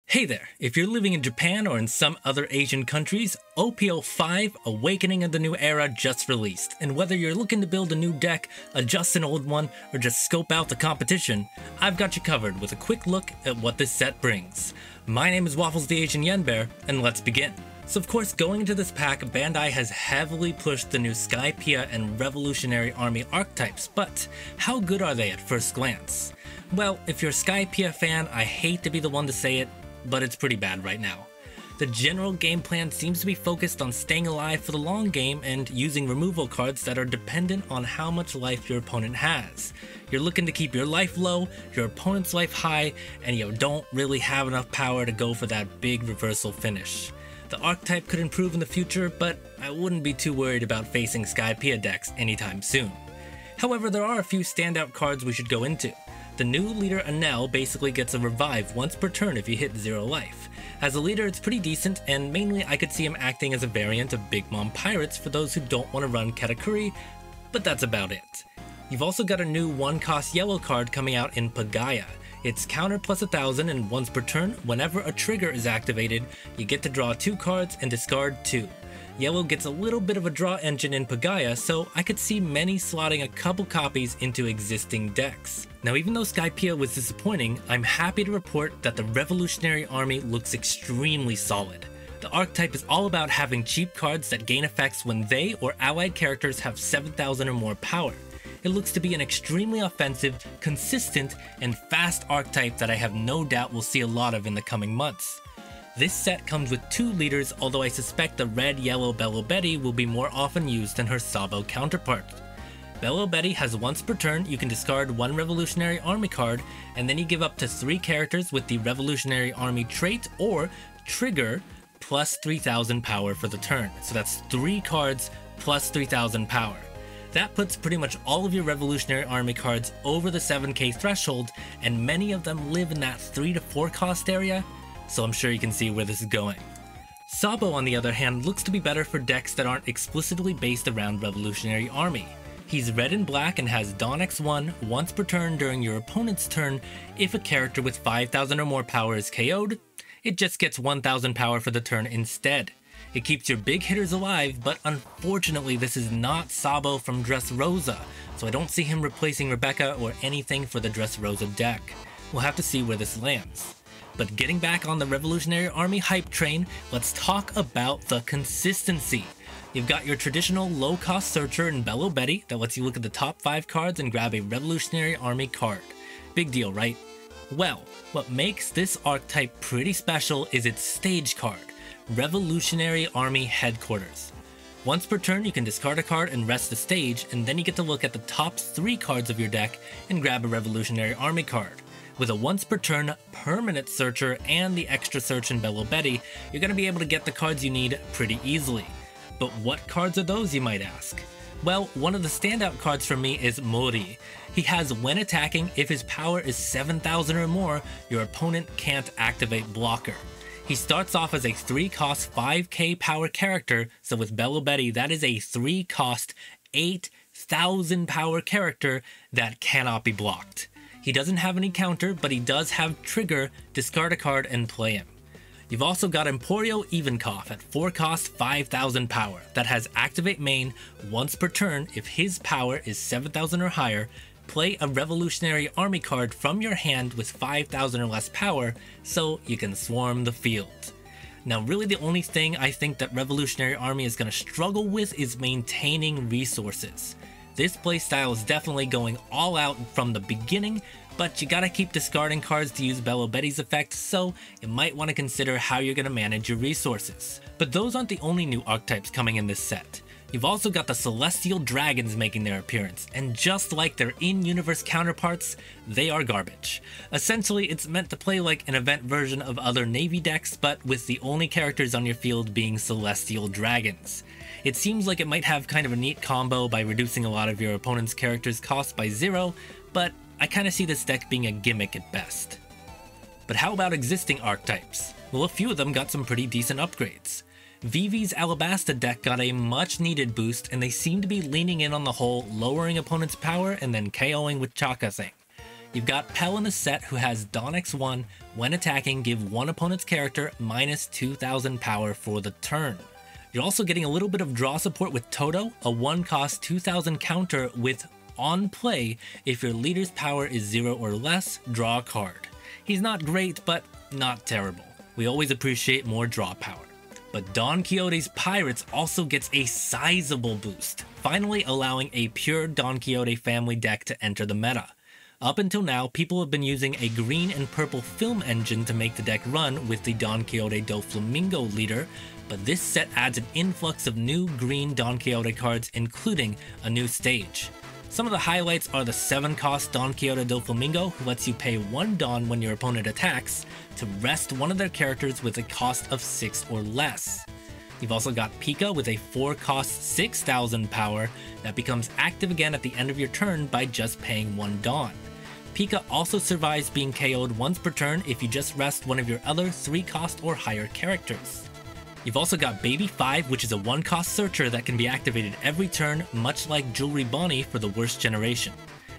Hey there, if you're living in Japan or in some other Asian countries, OP-05 Awakening of the New Era just released, and whether you're looking to build a new deck, adjust an old one, or just scope out the competition, I've got you covered with a quick look at what this set brings. My name is Waffles the Asian Yen Bear, and let's begin. So of course, going into this pack, Bandai has heavily pushed the new Skypiea and Revolutionary Army archetypes, but how good are they at first glance? Well, if you're a Skypiea fan, I hate to be the one to say it, but it's pretty bad right now. The general game plan seems to be focused on staying alive for the long game and using removal cards that are dependent on how much life your opponent has. You're looking to keep your life low, your opponent's life high, and you don't really have enough power to go for that big reversal finish. The archetype could improve in the future, but I wouldn't be too worried about facing Skypiea decks anytime soon. However, there are a few standout cards we should go into. The new leader Anel basically gets a revive once per turn if you hit 0 life. As a leader, it's pretty decent, and mainly I could see him acting as a variant of Big Mom Pirates for those who don't want to run Katakuri, but that's about it. You've also got a new 1-cost yellow card coming out in Pagaya. It's counter plus 1000, and once per turn, whenever a trigger is activated, you get to draw 2 cards and discard 2. Yellow gets a little bit of a draw engine in Pagaya, so I could see many slotting a couple copies into existing decks. Now, even though Skypiea was disappointing, I'm happy to report that the Revolutionary Army looks extremely solid. The archetype is all about having cheap cards that gain effects when they or allied characters have 7,000 or more power. It looks to be an extremely offensive, consistent, and fast archetype that I have no doubt we'll see a lot of in the coming months. This set comes with 2 leaders, although I suspect the red-yellow Bello Betty will be more often used than her Sabo counterpart. Bello Betty has once per turn you can discard 1 Revolutionary Army card, and then you give up to 3 characters with the Revolutionary Army trait or trigger plus 3000 power for the turn. So that's 3 cards plus 3000 power. That puts pretty much all of your Revolutionary Army cards over the 7k threshold, and many of them live in that 3 to 4 cost area, so I'm sure you can see where this is going. Sabo, on the other hand, looks to be better for decks that aren't explicitly based around Revolutionary Army. He's red and black and has Dawn X1 once per turn during your opponent's turn. If a character with 5000 or more power is KO'd, it just gets 1000 power for the turn instead. It keeps your big hitters alive, but unfortunately this is not Sabo from Dressrosa, so I don't see him replacing Rebecca or anything for the Dressrosa deck. We'll have to see where this lands. But getting back on the Revolutionary Army hype train, let's talk about the consistency. You've got your traditional low-cost searcher in Bello Betty that lets you look at the top 5 cards and grab a Revolutionary Army card. Big deal, right? Well, what makes this archetype pretty special is its stage card, Revolutionary Army Headquarters. Once per turn, you can discard a card and rest the stage, and then you get to look at the top 3 cards of your deck and grab a Revolutionary Army card. With a once per turn permanent searcher and the extra search in Bello Betty, you're going to be able to get the cards you need pretty easily. But what cards are those, you might ask? Well, one of the standout cards for me is Mori. He has when attacking, if his power is 7,000 or more, your opponent can't activate blocker. He starts off as a 3-cost 5k power character, so with Bello Betty that is a 3-cost 8,000 power character that cannot be blocked. He doesn't have any counter, but he does have trigger, discard a card, and play him. You've also got Emporio Ivankov at 4-cost 5000 power that has activate main once per turn. If his power is 7000 or higher, play a Revolutionary Army card from your hand with 5000 or less power so you can swarm the field. Now really the only thing I think that Revolutionary Army is going to struggle with is maintaining resources. This playstyle is definitely going all out from the beginning, but you gotta keep discarding cards to use Bello Betty's effect, so you might want to consider how you're gonna manage your resources. But those aren't the only new archetypes coming in this set. You've also got the Celestial Dragons making their appearance, and just like their in-universe counterparts, they are garbage. Essentially, it's meant to play like an event version of other Navy decks, but with the only characters on your field being Celestial Dragons. It seems like it might have kind of a neat combo by reducing a lot of your opponent's characters' cost by 0, but I kind of see this deck being a gimmick at best. But how about existing archetypes? Well, a few of them got some pretty decent upgrades. Vivi's Alabasta deck got a much needed boost, and they seem to be leaning in on the whole lowering opponent's power and then KOing with Chaka thing. You've got Pell in the set who has Donquixote. When attacking, give one opponent's character minus 2000 power for the turn. You're also getting a little bit of draw support with Toto, a 1-cost 2000 counter with on play, if your leader's power is 0 or less, draw a card. He's not great, but not terrible. We always appreciate more draw power. But Donquixote's Pirates also gets a sizable boost, finally allowing a pure Donquixote family deck to enter the meta. Up until now, people have been using a green and purple film engine to make the deck run with the Donquixote do Flamingo leader, but this set adds an influx of new green Donquixote cards, including a new stage. Some of the highlights are the 7-cost Donquixote do Flamingo, who lets you pay 1 Don when your opponent attacks, to rest one of their characters with a cost of 6 or less. You've also got Pika with a 4-cost 6000 power that becomes active again at the end of your turn by just paying 1 Don. Pika also survives being KO'd once per turn if you just rest one of your other 3-cost or higher characters. You've also got Baby 5, which is a 1-cost searcher that can be activated every turn, much like Jewelry Bonnie for the worst generation.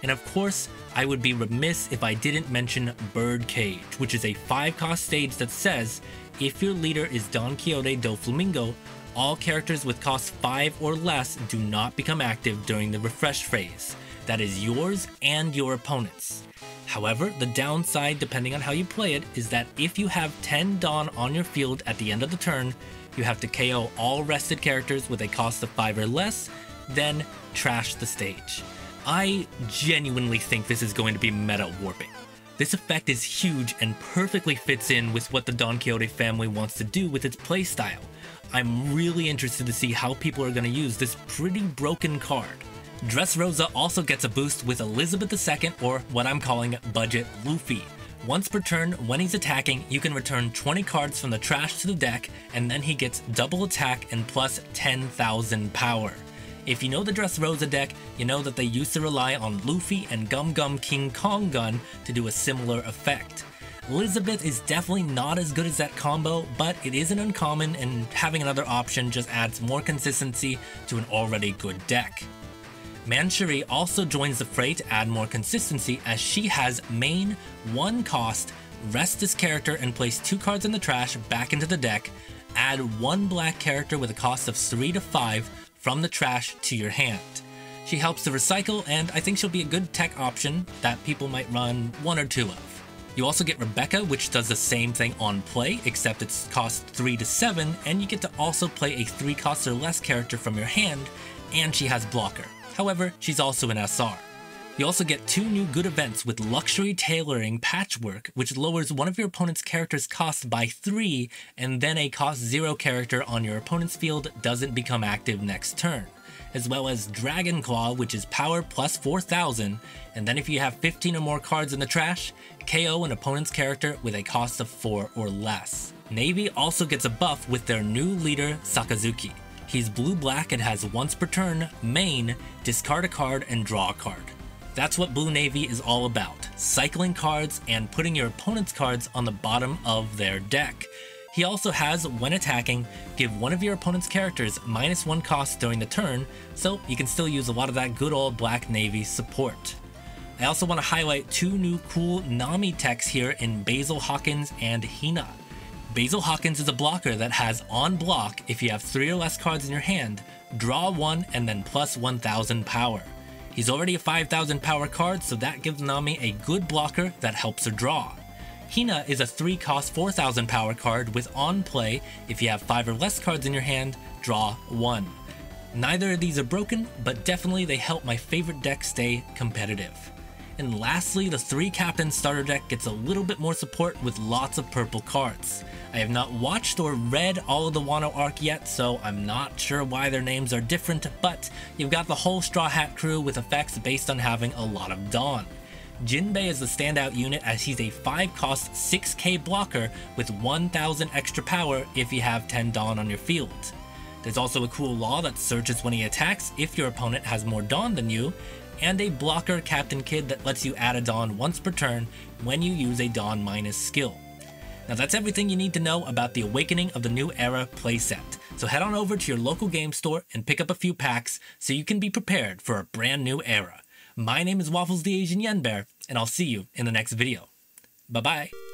And of course, I would be remiss if I didn't mention Birdcage, which is a 5-cost stage that says, if your leader is Donquixote do Flamingo, all characters with cost 5 or less do not become active during the refresh phase. That is yours and your opponent's. However, the downside, depending on how you play it, is that if you have 10 Dawn on your field at the end of the turn, you have to KO all rested characters with a cost of 5 or less, then trash the stage. I genuinely think this is going to be meta warping. This effect is huge and perfectly fits in with what the Donquixote family wants to do with its playstyle. I'm really interested to see how people are going to use this pretty broken card. Dressrosa also gets a boost with Elizabeth II, or what I'm calling Budget Luffy. Once per turn, when he's attacking, you can return 20 cards from the trash to the deck, and then he gets double attack and plus 10,000 power. If you know the Dressrosa deck, you know that they used to rely on Luffy and Gum Gum King Kong Gun to do a similar effect. Elizabeth is definitely not as good as that combo, but it is an uncommon, and having another option just adds more consistency to an already good deck. Mancherie also joins the fray to add more consistency, as she has main 1-cost, rest this character and place 2 cards in the trash back into the deck, add 1 black character with a cost of 3 to 5 from the trash to your hand. She helps to recycle, and I think she'll be a good tech option that people might run 1 or 2 of. You also get Rebecca, which does the same thing on play, except it's cost 3 to 7, and you get to also play a 3-cost or less character from your hand, and she has blocker. However, she's also an SR. You also get 2 new good events with Luxury Tailoring Patchwork, which lowers one of your opponent's character's cost by 3, and then a cost 0 character on your opponent's field doesn't become active next turn. As well as Dragon Claw, which is power plus 4000, and then if you have 15 or more cards in the trash, KO an opponent's character with a cost of 4 or less. Navy also gets a buff with their new leader, Sakazuki. He's blue-black and has once per turn, main, discard a card and draw a card. That's what Blue Navy is all about, cycling cards and putting your opponent's cards on the bottom of their deck. He also has, when attacking, give one of your opponent's characters -1 cost during the turn, so you can still use a lot of that good old Black Navy support. I also want to highlight 2 new cool Nami techs here in Basil Hawkins and Hina. Basil Hawkins is a blocker that has on block if you have 3 or less cards in your hand, draw 1 and then plus 1000 power. He's already a 5000 power card, so that gives Nami a good blocker that helps her draw. Hina is a 3-cost 4000 power card with on play if you have 5 or less cards in your hand, draw 1. Neither of these are broken, but definitely they help my favorite deck stay competitive. And lastly, the 3-captain starter deck gets a little bit more support with lots of purple cards. I have not watched or read all of the Wano arc yet, so I'm not sure why their names are different, but you've got the whole Straw Hat crew with effects based on having a lot of Dawn. Jinbei is the standout unit as he's a 5-cost 6k blocker with 1000 extra power if you have 10 Dawn on your field. There's also a cool law that searches when he attacks if your opponent has more Dawn than you, and a blocker Captain Kid that lets you add a Dawn once per turn when you use a Dawn minus skill. Now that's everything you need to know about the Awakening of the New Era playset, so head on over to your local game store and pick up a few packs so you can be prepared for a brand new era. My name is Waffles the Asian Yen Bear, and I'll see you in the next video. Bye-bye.